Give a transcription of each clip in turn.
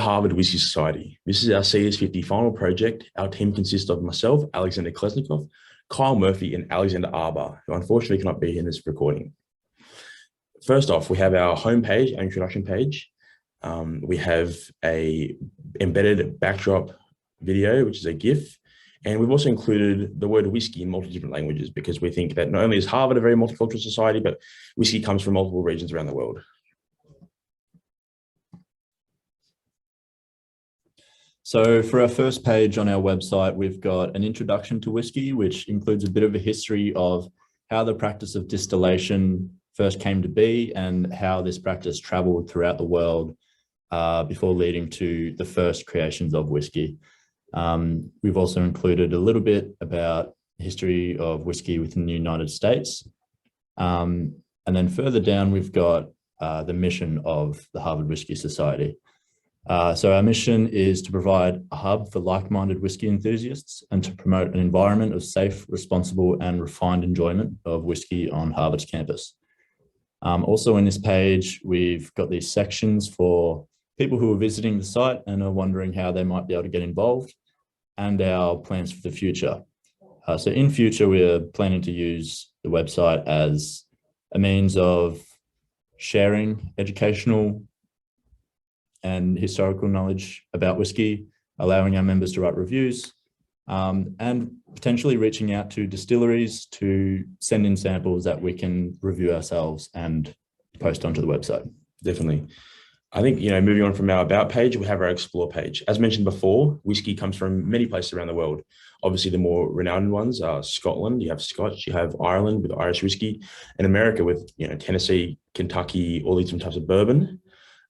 Harvard Whiskey Society. This is our CS50 final project. Our team consists of myself, Alexander Kolesnikoff, Kyle Murphy, and Alexander Arber, who unfortunately cannot be here in this recording. First off, we have our homepage, our introduction page. We have a embedded backdrop video, which is a GIF. And we've also included the word whiskey in multiple different languages because we think that not only is Harvard a very multicultural society, but whiskey comes from multiple regions around the world. So for our first page on our website, we've got an introduction to whiskey, which includes a bit of a history of how the practice of distillation first came to be and how this practice traveled throughout the world before leading to the first creations of whiskey. We've also included a little bit about the history of whiskey within the United States. And then further down, we've got the mission of the Harvard Whiskey Society. So our mission is to provide a hub for like-minded whiskey enthusiasts and to promote an environment of safe, responsible, and refined enjoyment of whiskey on Harvard's campus. Also in this page, we've got these sections for people who are visiting the site and are wondering how they might be able to get involved and our plans for the future. So in future, we're planning to use the website as a means of sharing educational and historical knowledge about whiskey, allowing our members to write reviews, and potentially reaching out to distilleries to send in samples that we can review ourselves and post onto the website. Definitely. I think, moving on from our About page, we have our Explore page. As mentioned before, whiskey comes from many places around the world. Obviously, the more renowned ones are Scotland, you have Scotch, you have Ireland with Irish whiskey, and America with, Tennessee, Kentucky, all these different types of bourbon.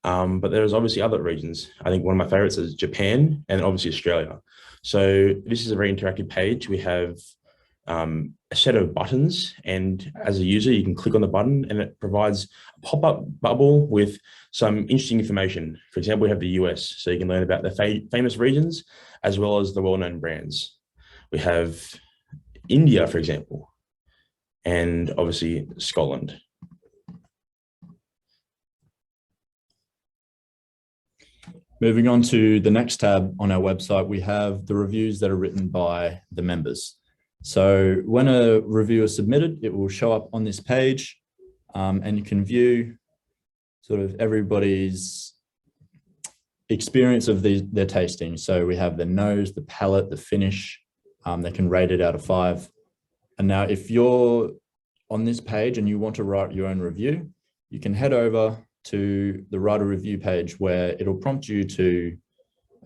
But there's obviously other regions. I think one of my favorites is Japan and obviously Australia. So this is a very interactive page. We have a set of buttons, and as a user, you can click on the button and it provides a pop-up bubble with some interesting information. For example, we have the US, so you can learn about the famous regions as well as the well-known brands. We have India, for example, and obviously Scotland. Moving on to the next tab on our website, we have the reviews that are written by the members. So when a review is submitted, it will show up on this page and you can view sort of everybody's experience of their tasting. So we have the nose, the palate, the finish. They can rate it out of 5. And now if you're on this page and you want to write your own review, you can head over to the write a review page where it'll prompt you to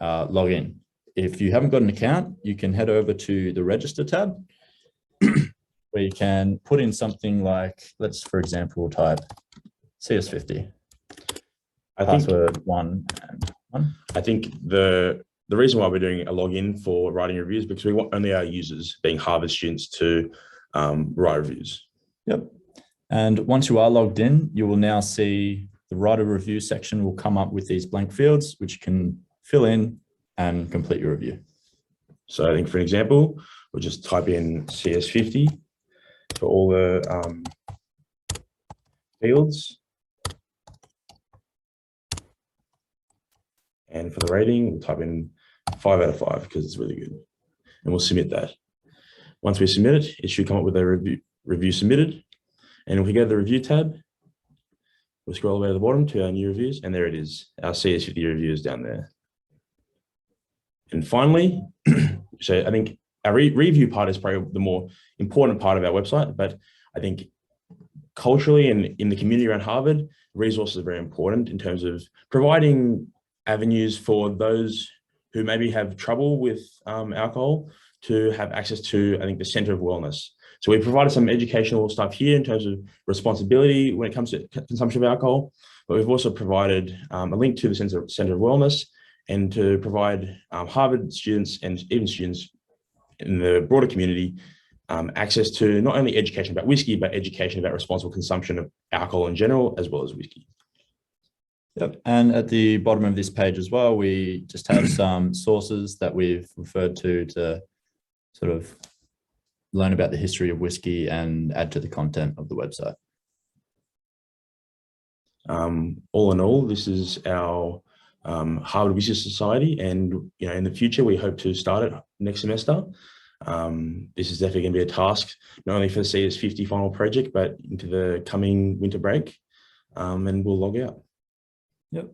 log in. If you haven't got an account, you can head over to the register tab where you can put in something like, let's, for example, type CS50. Password 1 and 1. I think the reason why we're doing a login for writing reviews because we want only our users, being Harvard students, to write reviews. Yep. And once you are logged in, you will now see the write a review section will come up with these blank fields, which you can fill in and complete your review. So I think for an example, we'll just type in CS50 for all the fields. And for the rating, we'll type in 5 out of 5 because it's really good. And we'll submit that. Once we submit it, it should come up with a review submitted. And if we go to the review tab, we'll scroll all the way to the bottom to our new reviews, and there it is, our CS50 reviews down there. And finally, so I think our review part is probably the more important part of our website, but I think culturally and in the community around Harvard, resources are very important in terms of providing avenues for those who maybe have trouble with alcohol to have access to, I think, the Center of Wellness. So we provided some educational stuff here in terms of responsibility when it comes to consumption of alcohol, but we've also provided a link to the Center of Wellness and to provide Harvard students and even students in the broader community access to not only education about whiskey, but education about responsible consumption of alcohol in general, as well as whiskey. Yep. And at the bottom of this page as well, we just have some sources that we've referred to sort of learn about the history of whiskey and add to the content of the website. All in all, this is our Harvard Business Society, and in the future we hope to start it next semester. This is definitely going to be a task, not only for the CS50 final project, but into the coming winter break, and we'll log out. Yep.